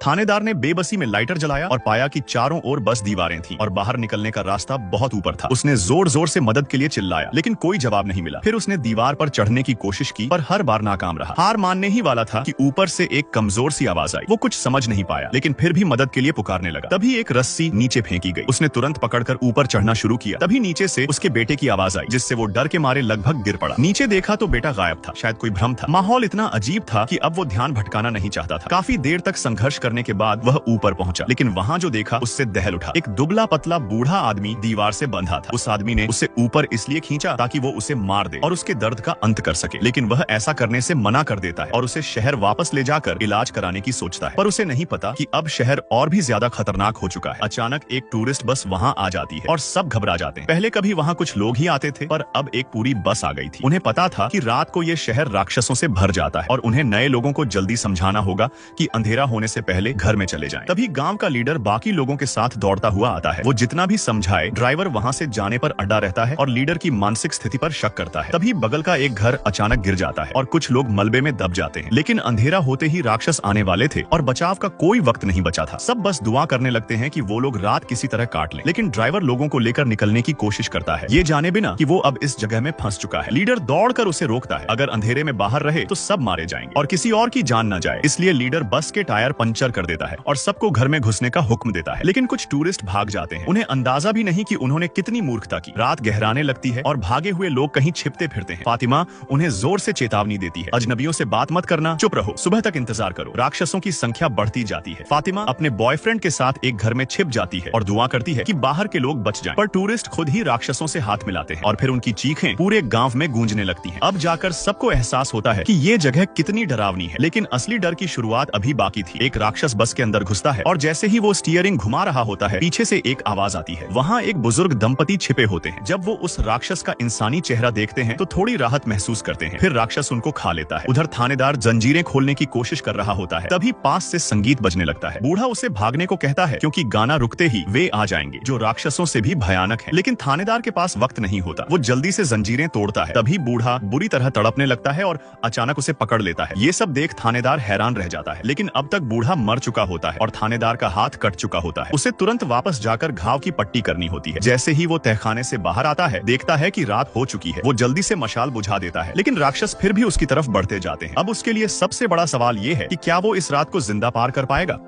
थानेदार ने बेबसी में लाइटर जलाया और पाया कि चारों ओर बस दीवारें थीं और बाहर निकलने का रास्ता बहुत ऊपर था। उसने जोर जोर से मदद के लिए चिल्लाया, लेकिन कोई जवाब नहीं मिला। फिर उसने दीवार पर चढ़ने की कोशिश की, पर हर बार नाकाम रहा। हार मानने ही वाला था कि ऊपर से एक कमजोर सी आवाज आई। वो कुछ समझ नहीं पाया, लेकिन फिर भी मदद के लिए पुकारने लगा। तभी एक रस्सी नीचे फेंकी गई। उसने तुरंत पकड़कर ऊपर चढ़ना शुरू किया। तभी नीचे से उसके बेटे की आवाज आई, जिससे वो डर के मारे लगभग गिर पड़ा। नीचे देखा तो बेटा गायब था। शायद कोई भ्रम था। माहौल इतना अजीब था कि अब वो ध्यान भटकाना नहीं चाहता था। काफी देर तक संघर्ष करने के बाद वह ऊपर पहुंचा, लेकिन वहां जो देखा उससे दहल उठा। एक दुबला पतला बूढ़ा आदमी दीवार से बंधा था। उस आदमी ने उसे ऊपर इसलिए खींचा ताकि वो उसे मार दे और उसके दर्द का अंत कर सके, लेकिन वह ऐसा करने से मना कर देता है और उसे शहर वापस ले जाकर इलाज कराने की सोचता है। पर उसे नहीं पता कि अब शहर और भी ज्यादा खतरनाक हो चुका है। अचानक एक टूरिस्ट बस वहां आ जाती है और सब घबरा जाते हैं। पहले कभी वहां कुछ लोग ही आते थे, पर अब एक पूरी बस आ गई थी। उन्हें पता था कि रात को ये शहर राक्षसों से भर जाता है और उन्हें नए लोगों को जल्दी समझाना होगा कि अंधेरा होने से पहले घर में चले जाएं। तभी गांव का लीडर बाकी लोगों के साथ दौड़ता हुआ आता है। वो जितना भी समझाए, ड्राइवर वहां से जाने पर अड़ा रहता है और लीडर की मानसिक स्थिति पर शक करता है। तभी बगल का एक घर अचानक गिर जाता है और कुछ लोग मलबे में दब जाते हैं। लेकिन अंधेरा होते ही राक्षस आने वाले थे और बचाव का कोई वक्त नहीं बचा था। सब बस दुआ करने लगते हैं कि वो लोग रात किसी तरह काट लें। लेकिन ड्राइवर लोगों को लेकर निकलने की कोशिश करता है, ये जाने बिना कि वो अब इस जगह में फंस चुका है। लीडर दौड़कर उसे रोकता है। अगर अंधेरे में बाहर रहे तो सब मारे जाएंगे और किसी और की जान न जाए, इसलिए लीडर बस के टायर पंचर कर देता है और सबको घर में घुसने का हुक्म देता है। लेकिन कुछ टूरिस्ट भाग जाते हैं। उन्हें अंदाजा भी नहीं कि उन्होंने कितनी मूर्खता की। रात गहराने लगती है और भागे हुए लोग कहीं छिपते फिरते हैं। फातिमा उन्हें जोर से चेतावनी देती है, अजनबियों से बात मत करना, चुप रहो, सुबह तक इंतजार करो। राक्षसों की संख्या बढ़ती जाती है। फातिमा अपने बॉयफ्रेंड के साथ एक घर में छिप जाती है और दुआ करती है कि बाहर के लोग बच जाएं। पर टूरिस्ट खुद ही राक्षसों से हाथ मिलाते हैं और फिर उनकी चीखें पूरे गांव में गूंजने लगती हैं। अब जाकर सबको एहसास होता है कि ये जगह कितनी डरावनी है। लेकिन असली डर की शुरुआत अभी बाकी थी। एक राक्षस बस के अंदर घुसता है और जैसे ही वो स्टीयरिंग घुमा रहा होता है, पीछे से एक आवाज आती है। वहाँ एक बुजुर्ग दंपति छिपे होते हैं। जब वो उस राक्षस का इंसानी चेहरा देखते हैं तो थोड़ी राहत महसूस करते हैं। फिर राक्षस उनको खा लेता है। उधर थानेदार जंजीरें खोलने की कोशिश कर रहा होता है। तभी पास से संगीत बजने लगता है। बूढ़ा उसे भागने को कहता है, क्योंकि गाना रुकते ही वे आ जाएंगे, जो राक्षसों से भी भयानक है। लेकिन थानेदार के पास वक्त नहीं होता। वो जल्दी से जंजीरें तोड़ता है। तभी बूढ़ा बुरी तरह तड़पने लगता है और अचानक उसे पकड़ लेता है। ये सब देख थानेदार हैरान रह जाता है, लेकिन अब तक बूढ़ा मर चुका होता है और थानेदार का हाथ कट चुका होता है। उसे तुरंत वापस जाकर घाव की पट्टी करनी होती है। जैसे ही वो तहखाने से बाहर आता है, देखता है कि रात हो चुकी है। वो जल्दी से मशाल बुझा देता है, लेकिन राक्षस फिर भी उसकी तरफ बढ़ते जाते हैं। अब उसके लिए सबसे बड़ा सवाल ये है कि क्या वो इस रात को जिंदा पार कर पाएगा।